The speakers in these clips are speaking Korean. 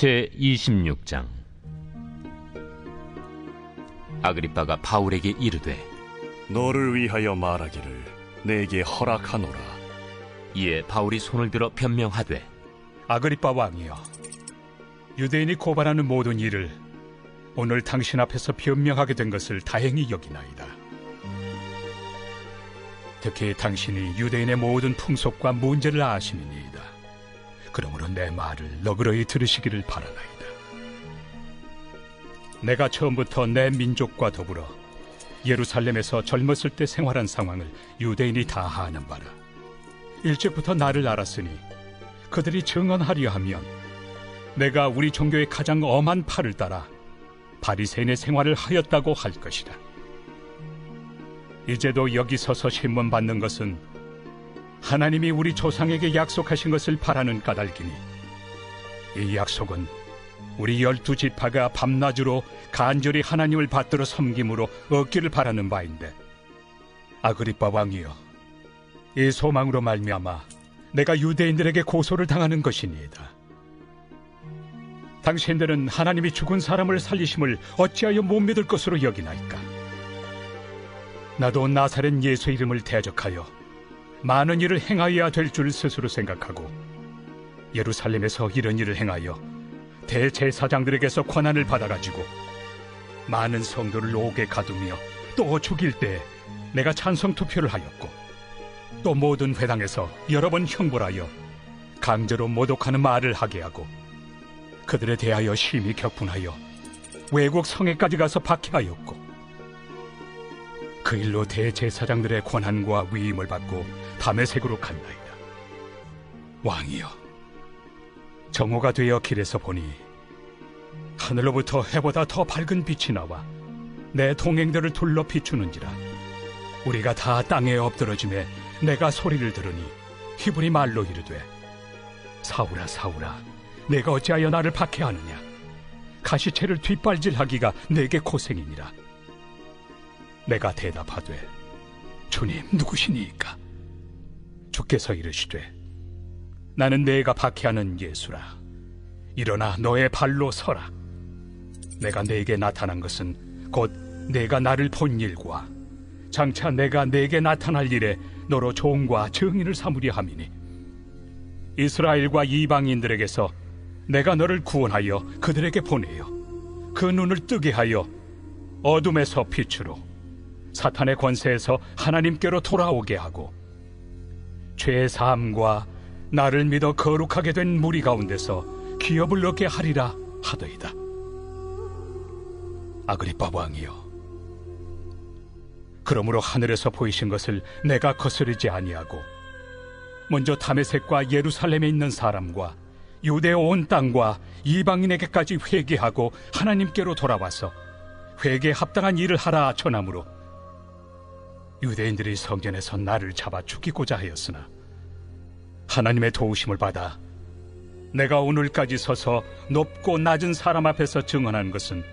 제26장. 아그리빠가 바울에게 이르되 너를 위하여 말하기를 내게 허락하노라. 이에 바울이 손을 들어 변명하되 아그리빠 왕이여, 유대인이 고발하는 모든 일을 오늘 당신 앞에서 변명하게 된 것을 다행히 여기나이다. 특히 당신이 유대인의 모든 풍속과 문제를 아시니이다. 그러므로 내 말을 너그러이 들으시기를 바라나이다. 내가 처음부터 내 민족과 더불어 예루살렘에서 젊었을 때 생활한 상황을 유대인이 다 아는 바라. 일찍부터 나를 알았으니 그들이 증언하려 하면 내가 우리 종교의 가장 엄한 팔을 따라 바리새인의 생활을 하였다고 할 것이다. 이제도 여기 서서 신문 받는 것은 하나님이 우리 조상에게 약속하신 것을 바라는 까닭이니 이 약속은 우리 12지파가 밤낮으로 간절히 하나님을 받들어 섬김으로 얻기를 바라는 바인데, 아그리빠 왕이여, 이 소망으로 말미암아 내가 유대인들에게 고소를 당하는 것이니이다. 당신들은 하나님이 죽은 사람을 살리심을 어찌하여 못 믿을 것으로 여기나이까? 나도 나사렛 예수 이름을 대적하여 많은 일을 행하여야 될 줄 스스로 생각하고 예루살렘에서 이런 일을 행하여 대제사장들에게서 권한을 받아가지고 많은 성도를 옥에 가두며 또 죽일 때 내가 찬성 투표를 하였고, 또 모든 회당에서 여러 번 형벌하여 강제로 모독하는 말을 하게 하고 그들에 대하여 심히 격분하여 외국 성에까지 가서 박해하였고, 그 일로 대제사장들의 권한과 위임을 받고 다메섹으로 간나이다. 왕이여, 정오가 되어 길에서 보니 하늘로부터 해보다 더 밝은 빛이 나와 내 동행들을 둘러 비추는지라. 우리가 다 땅에 엎드러짐에 내가 소리를 들으니 히브리 말로 이르되, 사울아 사울아, 내가 어찌하여 나를 박해하느냐? 가시채를 뒷발질하기가 내게 고생이니라. 내가 대답하되, 주님 누구시니이까? 주께서 이르시되, 나는 내가 박해하는 예수라. 일어나 너의 발로 서라. 내가 네게 나타난 것은 곧 내가 나를 본 일과 장차 내가 네게 나타날 일에 너로 종과 증인을 삼으려 함이니, 이스라엘과 이방인들에게서 내가 너를 구원하여 그들에게 보내어 그 눈을 뜨게 하여 어둠에서 빛으로, 사탄의 권세에서 하나님께로 돌아오게 하고, 죄 사함과 나를 믿어 거룩하게 된 무리 가운데서 기업을 얻게 하리라 하더이다. 아그리빠 왕이여, 그러므로 하늘에서 보이신 것을 내가 거스르지 아니하고 먼저 다메섹과 예루살렘에 있는 사람과 유대 온 땅과 이방인에게까지 회개하고 하나님께로 돌아와서 회개에 합당한 일을 하라 전하므로 유대인들이 성전에서 나를 잡아 죽이고자 하였으나 하나님의 도우심을 받아 내가 오늘까지 서서 높고 낮은 사람 앞에서 증언한 것은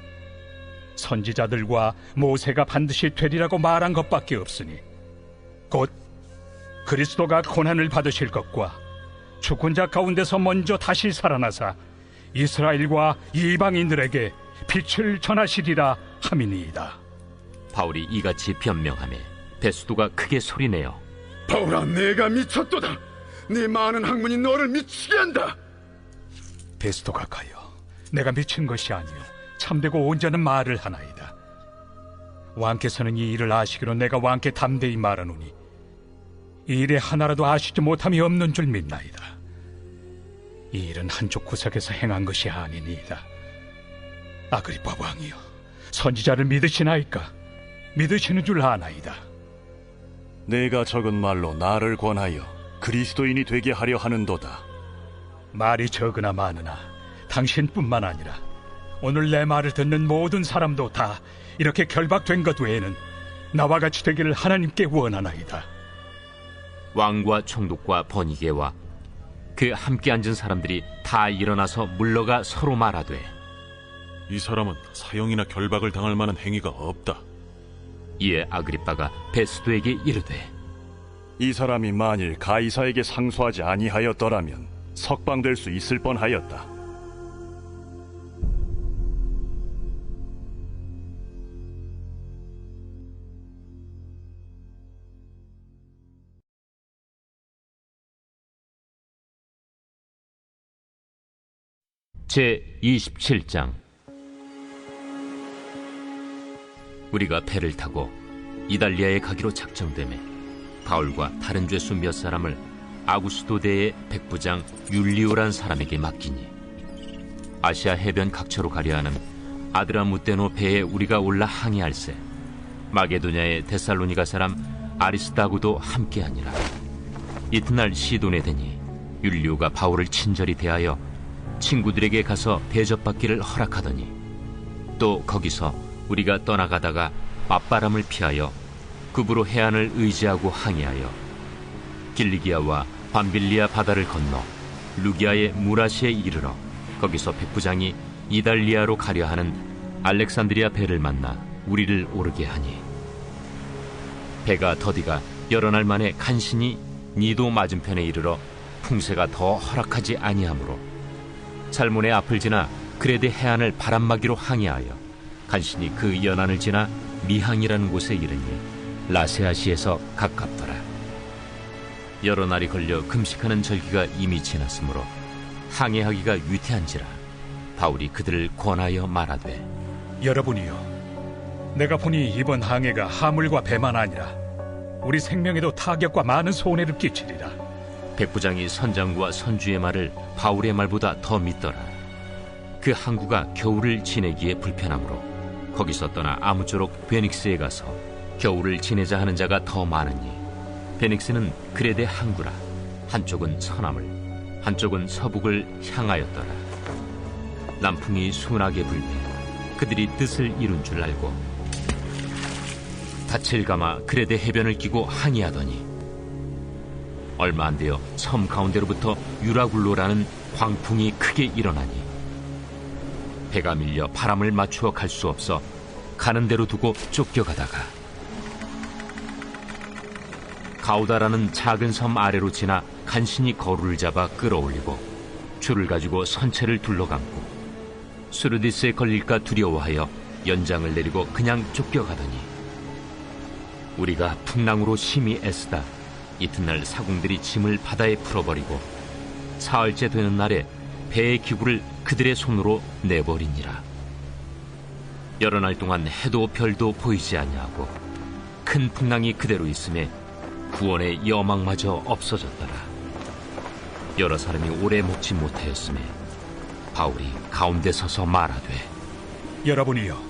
선지자들과 모세가 반드시 되리라고 말한 것밖에 없으니, 곧 그리스도가 고난을 받으실 것과 죽은 자 가운데서 먼저 다시 살아나사 이스라엘과 이방인들에게 빛을 전하시리라 함이니이다. 바울이 이같이 변명하매 베스도가 크게 소리내어 바울아, 내가 미쳤도다. 네 많은 학문이 너를 미치게 한다. 베스도가 가여, 내가 미친 것이 아니요 참되고 온전한 말을 하나이다. 왕께서는 이 일을 아시기로 내가 왕께 담대히 말하노니 이 일에 하나라도 아시지 못함이 없는 줄 믿나이다. 이 일은 한쪽 구석에서 행한 것이 아니니이다. 아그리빠 왕이여, 선지자를 믿으시나이까? 믿으시는 줄 아나이다. 내가 적은 말로 나를 권하여 그리스도인이 되게 하려 하는도다. 말이 적으나 많으나 당신뿐만 아니라 오늘 내 말을 듣는 모든 사람도 다 이렇게 결박된 것 외에는 나와 같이 되기를 하나님께 원하나이다. 왕과 총독과 버니게와 그 함께 앉은 사람들이 다 일어나서 물러가 서로 말하되, 이 사람은 사형이나 결박을 당할 만한 행위가 없다. 이에 아그리빠가 베스도에게 이르되, 이 사람이 만일 가이사에게 상소하지 아니하였더라면 석방될 수 있을 뻔하였다. 제 27장. 우리가 배를 타고 이달리아에 가기로 작정되매 바울과 다른 죄수 몇 사람을 아구스도대의 백부장 율리오란 사람에게 맡기니 아시아 해변 각처로 가려 하는 아드라무테노 배에 우리가 올라 항해할세 마게도냐의 데살로니가 사람 아리스다고도 함께하니라. 이튿날 시돈에 되니 율리오가 바울을 친절히 대하여 친구들에게 가서 대접받기를 허락하더니 또 거기서 우리가 떠나가다가 맞바람을 피하여 급으로 해안을 의지하고 항해하여 길리기아와 밤빌리아 바다를 건너 루기아의 무라시에 이르러 거기서 백부장이 이달리아로 가려 하는 알렉산드리아 배를 만나 우리를 오르게 하니 배가 더디가 여러 날 만에 간신히 니도 맞은편에 이르러 풍세가 더 허락하지 아니하므로 살몬의 앞을 지나 그레데 해안을 바람막이로 항해하여 간신히 그 연안을 지나 미항이라는 곳에 이르니 라세아시에서 가깝더라. 여러 날이 걸려 금식하는 절기가 이미 지났으므로 항해하기가 위태한지라 바울이 그들을 권하여 말하되 여러분이여, 내가 보니 이번 항해가 하물과 배만 아니라 우리 생명에도 타격과 많은 손해를 끼치리라. 백부장이 선장과 선주의 말을 바울의 말보다 더 믿더라. 그 항구가 겨울을 지내기에 불편하므로 거기서 떠나 아무쪼록 베닉스에 가서 겨울을 지내자 하는 자가 더 많으니 베닉스는 그레데 항구라. 한쪽은 서남을 한쪽은 서북을 향하였더라. 남풍이 순하게 불매 그들이 뜻을 이룬 줄 알고 닻을 감아 그레데 해변을 끼고 항해하더니 얼마 안 되어 섬 가운데로부터 유라굴로라는 광풍이 크게 일어나니 배가 밀려 바람을 맞추어 갈 수 없어 가는 대로 두고 쫓겨가다가 가우다라는 작은 섬 아래로 지나 간신히 거루를 잡아 끌어올리고 줄을 가지고 선체를 둘러감고 수르디스에 걸릴까 두려워하여 연장을 내리고 그냥 쫓겨가더니 우리가 풍랑으로 심히 애쓰다 이튿날 사공들이 짐을 바다에 풀어버리고 사흘째 되는 날에 배의 기구를 그들의 손으로 내버리니라. 여러 날 동안 해도 별도 보이지 아니하고 큰 풍랑이 그대로 있음에 구원의 여망마저 없어졌더라. 여러 사람이 오래 먹지 못하였음에 바울이 가운데 서서 말하되 여러분이여,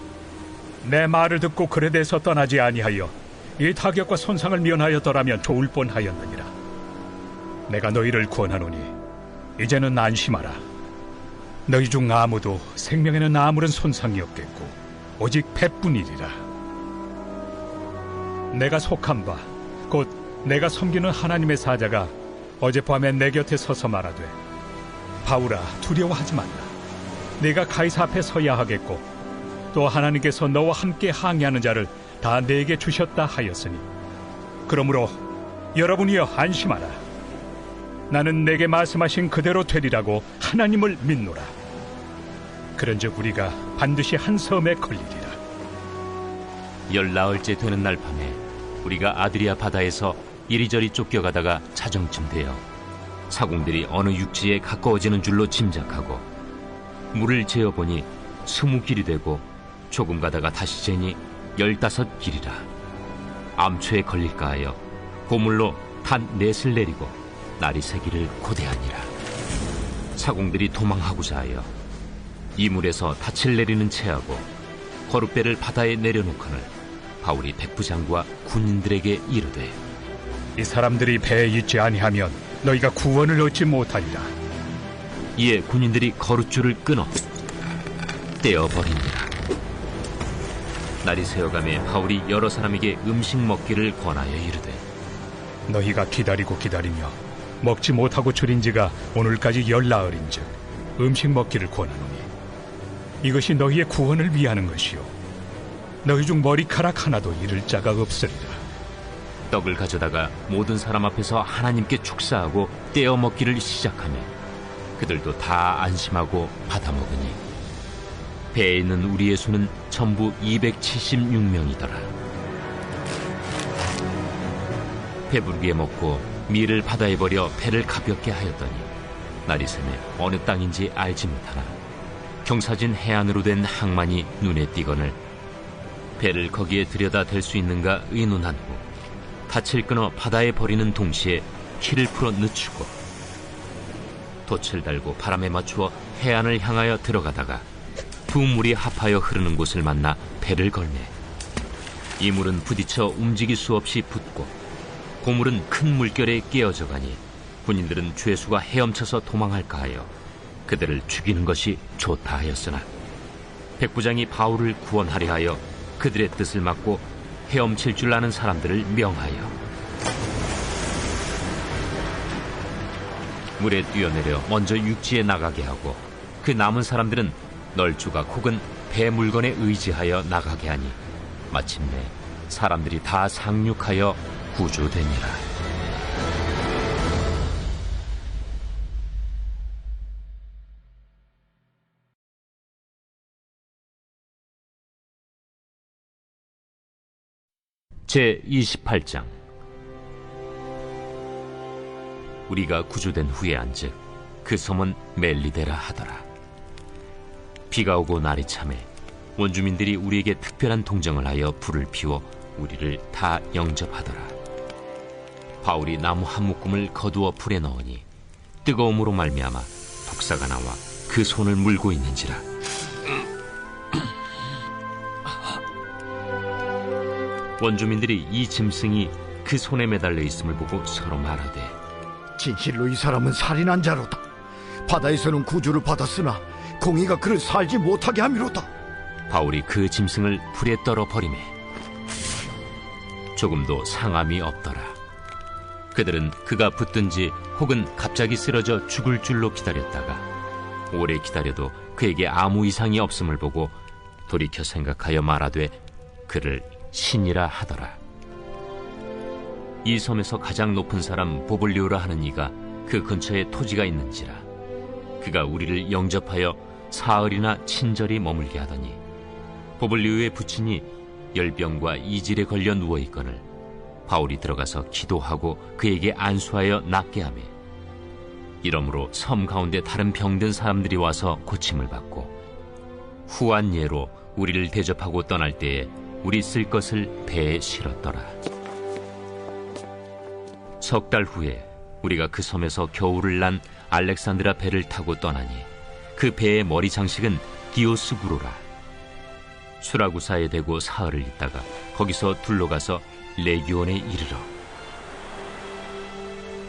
내 말을 듣고 그레데에서 떠나지 아니하여 이 타격과 손상을 면하였더라면 좋을 뻔하였느니라. 내가 너희를 구원하노니 이제는 안심하라. 너희 중 아무도 생명에는 아무런 손상이 없겠고 오직 배뿐이리라. 내가 속한 바 곧 내가 섬기는 하나님의 사자가 어젯밤에 내 곁에 서서 말하되 바울아, 두려워하지 말라. 네가 가이사 앞에 서야 하겠고 또 하나님께서 너와 함께 항해하는 자를 다 내게 주셨다 하였으니 그러므로 여러분이여 안심하라. 나는 내게 말씀하신 그대로 되리라고 하나님을 믿노라. 그런즉 우리가 반드시 한 섬에 걸리리라. 14일째 되는 날 밤에 우리가 아드리아 바다에서 이리저리 쫓겨가다가 자정쯤 되어 사공들이 어느 육지에 가까워지는 줄로 짐작하고 물을 재어보니 20길이 되고 조금 가다가 다시 재니 15길이라. 암초에 걸릴까 하여 고물로 단 넷을 내리고 날이 새기를 고대하니라. 사공들이 도망하고자 하여 이물에서 닻을 내리는 채하고 거룻배를 바다에 내려놓거늘 바울이 백부장과 군인들에게 이르되 이 사람들이 배에 있지 아니하면 너희가 구원을 얻지 못하리라. 이에 군인들이 거룻줄을 끊어 떼어버리니라. 날이 새어가매 바울이 여러 사람에게 음식 먹기를 권하여 이르되 너희가 기다리고 기다리며 먹지 못하고 줄인 지가 오늘까지 14일인즉 음식 먹기를 권하노니 이것이 너희의 구원을 위하는 것이요 너희 중 머리카락 하나도 잃을 자가 없으리라. 떡을 가져다가 모든 사람 앞에서 하나님께 축사하고 떼어 먹기를 시작하며 그들도 다 안심하고 받아 먹으니 배에 있는 우리의 수는 전부 276명이더라. 배부르게 먹고 밀을 바다에 버려 배를 가볍게 하였더니 날이 새매 어느 땅인지 알지 못하나 경사진 해안으로 된 항만이 눈에 띄거늘 배를 거기에 들여다 댈 수 있는가 의논한 후 닻을 끊어 바다에 버리는 동시에 키를 풀어 늦추고 돛을 달고 바람에 맞추어 해안을 향하여 들어가다가 두 물이 합하여 흐르는 곳을 만나 배를 걸매 이 물은 부딪혀 움직일 수 없이 붙고 고물은 큰 물결에 깨어져 가니 군인들은 죄수가 헤엄쳐서 도망할까 하여 그들을 죽이는 것이 좋다 하였으나 백부장이 바울을 구원하려 하여 그들의 뜻을 막고 헤엄칠 줄 아는 사람들을 명하여 물에 뛰어내려 먼저 육지에 나가게 하고 그 남은 사람들은 널조각 혹은 배 물건에 의지하여 나가게 하니 마침내 사람들이 다 상륙하여 구조되니라. 제28장. 우리가 구조된 후에 안즉 그 섬은 멜리데라 하더라. 비가 오고 날이 차매 원주민들이 우리에게 특별한 동정을 하여 불을 피워 우리를 다 영접하더라. 바울이 나무 한 묶음을 거두어 불에 넣으니 뜨거움으로 말미암아 독사가 나와 그 손을 물고 있는지라. 원주민들이 이 짐승이 그 손에 매달려 있음을 보고 서로 말하되 진실로 이 사람은 살인한 자로다. 바다에서는 구주를 받았으나 공의가 그를 살지 못하게 함이로다. 바울이 그 짐승을 불에 떨어 버리매 조금도 상함이 없더라. 그들은 그가 붙든지 혹은 갑자기 쓰러져 죽을 줄로 기다렸다가 오래 기다려도 그에게 아무 이상이 없음을 보고 돌이켜 생각하여 말하되 그를 신이라 하더라. 이 섬에서 가장 높은 사람 보블리오라 하는 이가 그 근처에 토지가 있는지라. 그가 우리를 영접하여 사흘이나 친절히 머물게 하더니 보블리오의 부친이 열병과 이질에 걸려 누워있거늘 바울이 들어가서 기도하고 그에게 안수하여 낫게 하매 이러므로 섬 가운데 다른 병든 사람들이 와서 고침을 받고 후한 예로 우리를 대접하고 떠날 때에 우리 쓸 것을 배에 실었더라. 석 달 후에 우리가 그 섬에서 겨울을 난 알렉산드라 배를 타고 떠나니 그 배의 머리 장식은 디오스구로라. 수라구사에 대고 사흘을 있다가 거기서 둘러가서 레기온에 이르러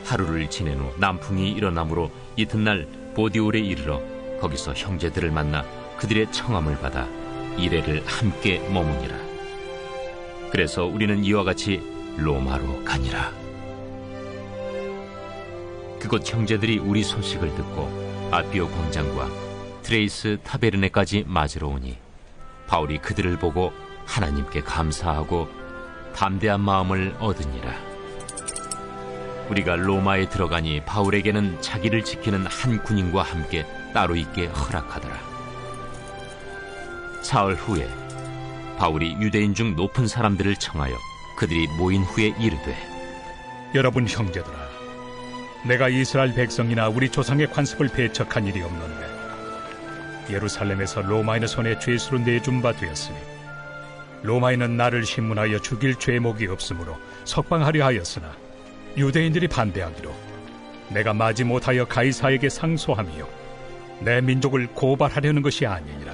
하루를 지낸 후 남풍이 일어나므로 이튿날 보디올에 이르러 거기서 형제들을 만나 그들의 청함을 받아 이레를 함께 머무니라. 그래서 우리는 이와 같이 로마로 가니라. 그곳 형제들이 우리 소식을 듣고 아비오 광장과 트레이스 타베르네까지 맞으러 오니 바울이 그들을 보고 하나님께 감사하고 담대한 마음을 얻으니라. 우리가 로마에 들어가니 바울에게는 자기를 지키는 한 군인과 함께 따로 있게 허락하더라. 사흘 후에 바울이 유대인 중 높은 사람들을 청하여 그들이 모인 후에 이르되 여러분 형제들아, 내가 이스라엘 백성이나 우리 조상의 관습을 배척한 일이 없는데 예루살렘에서 로마인의 손에 죄수로 내준 바 되었으니 로마인은 나를 신문하여 죽일 죄목이 없으므로 석방하려 하였으나 유대인들이 반대하기로 내가 마지 못하여 가이사에게 상소하며 내 민족을 고발하려는 것이 아니니라.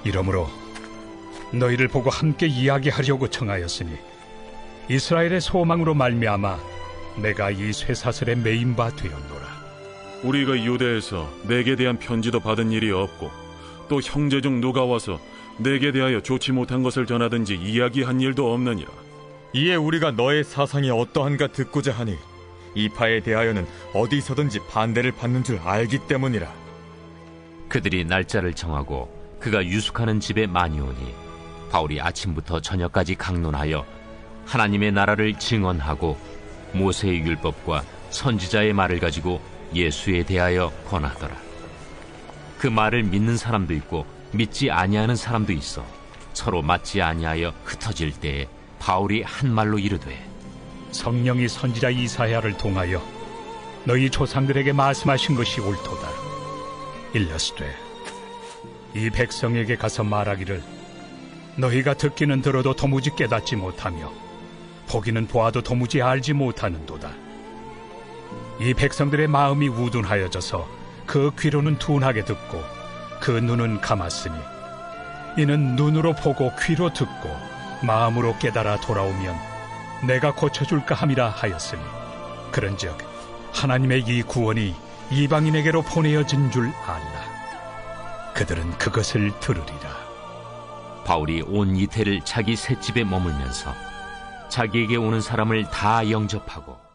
이러므로 너희를 보고 함께 이야기하려고 청하였으니 이스라엘의 소망으로 말미암아 내가 이 쇠사슬에 매인 바 되었노라. 우리가 유대에서 내게 대한 편지도 받은 일이 없고 또 형제 중 누가 와서 내게 대하여 좋지 못한 것을 전하든지 이야기한 일도 없느니라. 이에 우리가 너의 사상이 어떠한가 듣고자 하니 이 파에 대하여는 어디서든지 반대를 받는 줄 알기 때문이라. 그들이 날짜를 정하고 그가 유숙하는 집에 많이 오니 바울이 아침부터 저녁까지 강론하여 하나님의 나라를 증언하고 모세의 율법과 선지자의 말을 가지고 예수에 대하여 권하더라. 그 말을 믿는 사람도 있고 믿지 아니하는 사람도 있어 서로 맞지 아니하여 흩어질 때에 바울이 한 말로 이르되 성령이 선지자 이사야를 통하여 너희 조상들에게 말씀하신 것이 옳도다. 일러스되 이 백성에게 가서 말하기를 너희가 듣기는 들어도 도무지 깨닫지 못하며 보기는 보아도 도무지 알지 못하는도다. 이 백성들의 마음이 우둔하여져서 그 귀로는 둔하게 듣고 그 눈은 감았으니 이는 눈으로 보고 귀로 듣고 마음으로 깨달아 돌아오면 내가 고쳐줄까 함이라 하였으니 그런즉 하나님의 이 구원이 이방인에게로 보내어진 줄 알라. 그들은 그것을 들으리라. 바울이 온 이태를 자기 셋집에 머물면서 자기에게 오는 사람을 다 영접하고